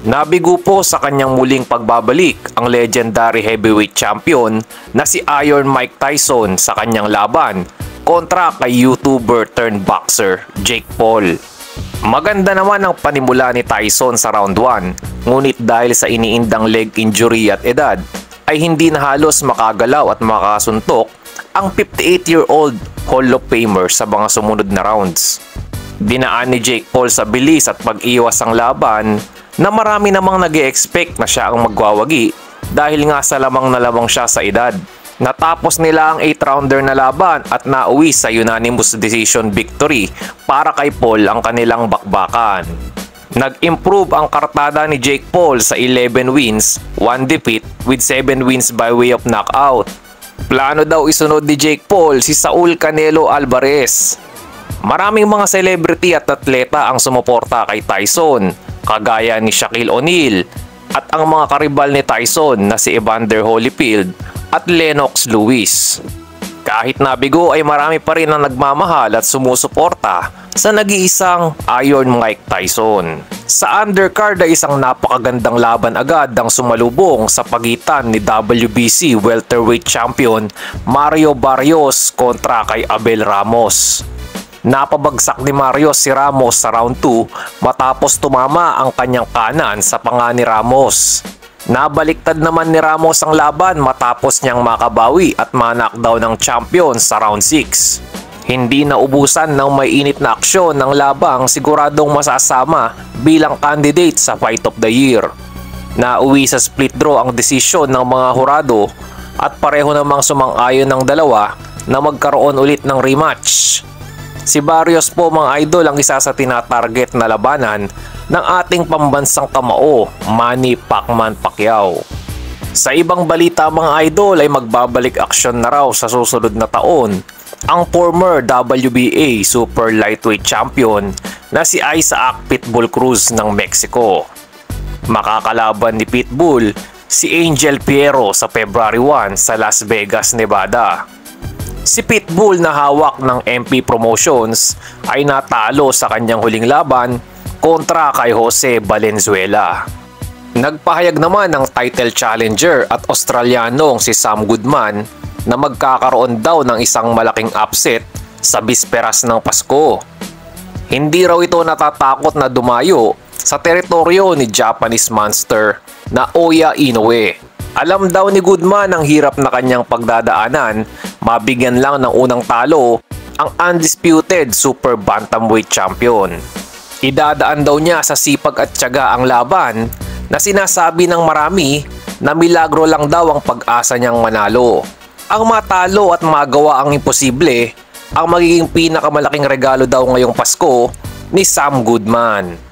Nabigo po sa kanyang muling pagbabalik ang legendary heavyweight champion na si Iron Mike Tyson sa kanyang laban kontra kay YouTuber turned boxer Jake Paul. Maganda naman ang panimula ni Tyson sa round 1, ngunit dahil sa iniindang leg injury at edad ay hindi na halos makagalaw at makasuntok ang 58-year-old Hall of Famer sa mga sumunod na rounds. Dinaan ni Jake Paul sa bilis at pag-iwas ang laban na marami namang nag-e-expect na siya ang magwawagi dahil nga sa lamang na lamang siya sa edad. Natapos nila ang 8-rounder na laban at nauwi sa unanimous decision victory para kay Paul ang kanilang bakbakan. Nag-improve ang kartada ni Jake Paul sa 11 wins, 1 defeat with 7 wins by way of knockout. Plano daw isunod ni Jake Paul si Saul Canelo Alvarez. Maraming mga celebrity at atleta ang sumuporta kay Tyson, kagaya ni Shaquille O'Neal at ang mga karibal ni Tyson na si Evander Holyfield at Lennox Lewis. Kahit nabigo ay marami pa rin ang nagmamahal at sumusuporta sa nag-iisang Iron Mike Tyson. Sa undercard ay isang napakagandang laban agad ang sumalubong sa pagitan ni WBC welterweight champion Mario Barrios kontra kay Abel Ramos. Napabagsak ni Mario si Ramos sa round 2 matapos tumama ang kanyang kanan sa panga ni Ramos. Nabaliktad naman ni Ramos ang laban matapos niyang makabawi at ma-knockdown ng champion sa round 6. Hindi naubusan ng may init na aksyon ng labang siguradong masasama bilang candidate sa Fight of the Year. Nauwi sa split draw ang desisyon ng mga hurado at pareho namang sumang-ayon ng dalawa na magkaroon ulit ng rematch. Si Barrios po mga idol ang isa sa tinatarget na labanan ng ating pambansang kamao, Manny Pacman Pacquiao. Sa ibang balita mga idol ay magbabalik aksyon na raw sa susunod na taon ang former WBA super lightweight champion na si Isaac Pitbull Cruz ng Mexico. Makakalaban ni Pitbull si Angel Fierro sa February 1 sa Las Vegas, Nevada. Si Pitbull na hawak ng MP Promotions ay natalo sa kanyang huling laban kontra kay Jose Valenzuela. Nagpahayag naman ng title challenger at Australianong si Sam Goodman na magkakaroon daw ng isang malaking upset sa bisperas ng Pasko. Hindi raw ito natatakot na dumayo sa teritoryo ni Japanese monster na Oya Inoue. Alam daw ni Goodman ang hirap na kanyang pagdadaanan, mabigyan lang ng unang talo ang undisputed super bantamweight champion. Idadaan daw niya sa sipag at tiyaga ang laban na sinasabi ng marami na milagro lang daw ang pag-asa niyang manalo. Ang matalo at magawa ang imposible ang magiging pinakamalaking regalo daw ngayong Pasko ni Sam Goodman.